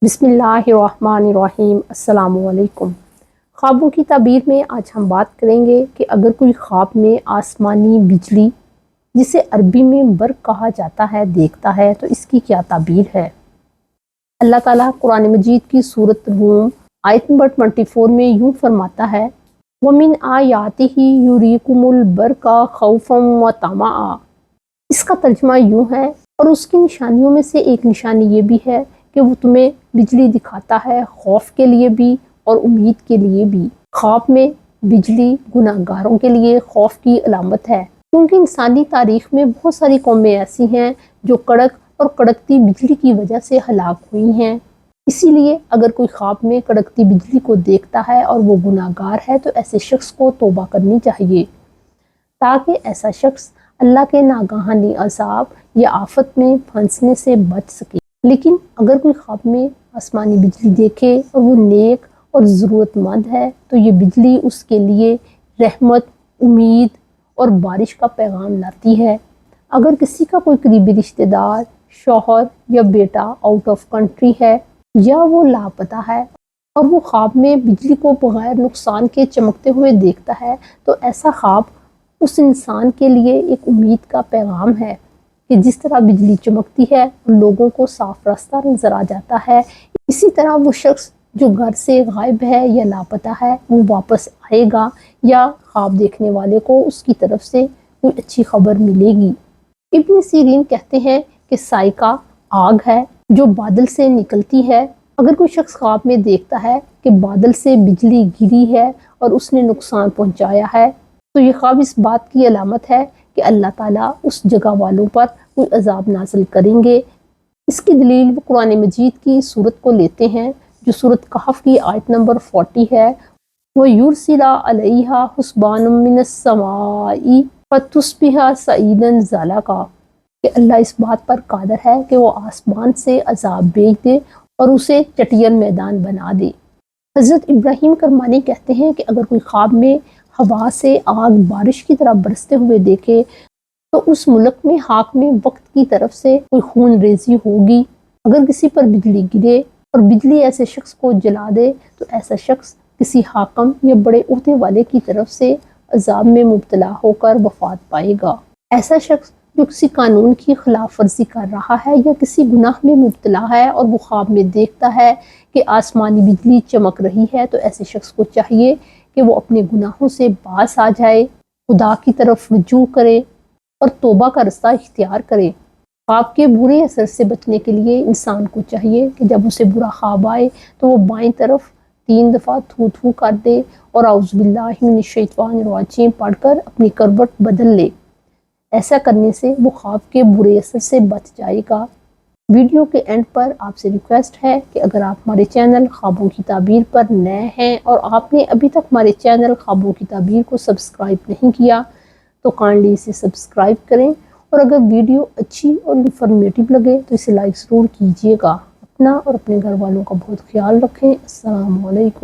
बिस्मिल्लाहिर्रहमानिर्रहीम। अस्सलाम वालेकुम। ख्वाबों की ताबीर में आज हम बात करेंगे कि अगर कोई ख्वाब में आसमानी बिजली, जिसे अरबी में बर्क कहा जाता है, देखता है तो इसकी क्या ताबीर है। अल्लाह ताला कुरान मजीद की सूरत रूम आयत नंबर 24 में यूँ फरमाता है, वमिन आयातिही युरीकुमुल बर्का खौफम व तमाआ। इसका तर्जमा यूँ है, और उसकी निशानियों में से एक निशानी ये भी है कि वो तुम्हें बिजली दिखाता है, खौफ के लिए भी और उम्मीद के लिए भी। ख्वाब में बिजली गुनाहगारों के लिए खौफ की अलामत है, क्योंकि इंसानी तारीख में बहुत सारी कौमें ऐसी हैं जो कड़क और कड़कती बिजली की वजह से हलाक हुई हैं। इसीलिए अगर कोई ख्वाब में कड़कती बिजली को देखता है और वो गुनाहगार है तो ऐसे शख्स को तौबा करनी चाहिए, ताकि ऐसा शख्स अल्लाह के नागहानी अज़ाब या आफत में फंसने से बच सके। लेकिन अगर कोई ख्वाब में आसमानी बिजली देखे और वो नेक और ज़रूरतमंद है तो ये बिजली उसके लिए रहमत, उम्मीद और बारिश का पैगाम लाती है। अगर किसी का कोई करीबी रिश्तेदार, शौहर या बेटा आउट ऑफ कंट्री है या वो लापता है और वो ख्वाब में बिजली को बगैर नुकसान के चमकते हुए देखता है, तो ऐसा ख्वाब उस इंसान के लिए एक उम्मीद का पैगाम है कि जिस तरह बिजली चमकती है और लोगों को साफ रास्ता नज़र आ जाता है, इसी तरह वो शख्स जो घर से गायब है या लापता है वो वापस आएगा, या ख्वाब देखने वाले को उसकी तरफ से कोई अच्छी खबर मिलेगी। इब्न सीरीन कहते हैं कि साइका आग है जो बादल से निकलती है। अगर कोई शख्स ख्वाब में देखता है कि बादल से बिजली गिरी है और उसने नुकसान पहुंचाया है, तो ये ख्वाब इस बात की अलामत है कि अल्लाह ताला उस जगह वालों पर कोई अजाब नाजिल करेंगे। इसकी दलील वो कुरान मजीद की सूरत को लेते हैं, जो सूरत कहफ की आयत नंबर 40 है, वो युरसिला अलैहा हुस्बानुम मिनस समाई फतुस्बिहा सईदन ज़लाका, कि अल्लाह इस बात पर कादर है कि वो आसमान से अजाब भेज दे और उसे चटियन मैदान बना दे। हज़रत इब्राहीम करमानी कहते हैं कि अगर कोई ख्वाब में हवा से आग बारिश की तरह बरसते हुए देखे तो उस मुल्क में हाक में वक्त की तरफ से कोई खून रेजी होगी। अगर किसी पर बिजली गिरे और बिजली ऐसे शख्स को जला दे तो ऐसा शख्स किसी हाकम या बड़े ओहदे वाले की तरफ से अजाब में मुब्तला होकर वफात पाएगा। ऐसा शख्स जो किसी कानून की खिलाफ वर्जी कर रहा है या किसी गुनाह में मुब्तला है और वो ख्वाब में देखता है कि आसमानी बिजली चमक रही है, तो ऐसे शख्स को चाहिए कि वो अपने गुनाहों से बाज आ जाए, खुदा की तरफ रुजू करे और तौबा का रास्ता इख्तियार करे। ख्वाब के बुरे असर से बचने के लिए इंसान को चाहिए कि जब उसे बुरा ख्वाब आए तो वो बाईं तरफ 3 दफ़ा थू थू कर दे और औज़ु बिल्लाहि मिनश शैतानिर रजीम पढ़कर अपनी करवट बदल ले। ऐसा करने से वो ख्वाब के बुरे असर से बच जाएगा। वीडियो के एंड पर आपसे रिक्वेस्ट है कि अगर आप हमारे चैनल ख्वाबों की ताबीर पर नए हैं और आपने अभी तक हमारे चैनल ख्वाबों की ताबीर को सब्सक्राइब नहीं किया तो काइंडली इसे सब्सक्राइब करें, और अगर वीडियो अच्छी और इंफॉर्मेटिव लगे तो इसे लाइक ज़रूर कीजिएगा। अपना और अपने घर वालों का बहुत ख्याल रखें। अस्सलाम वालेकुम।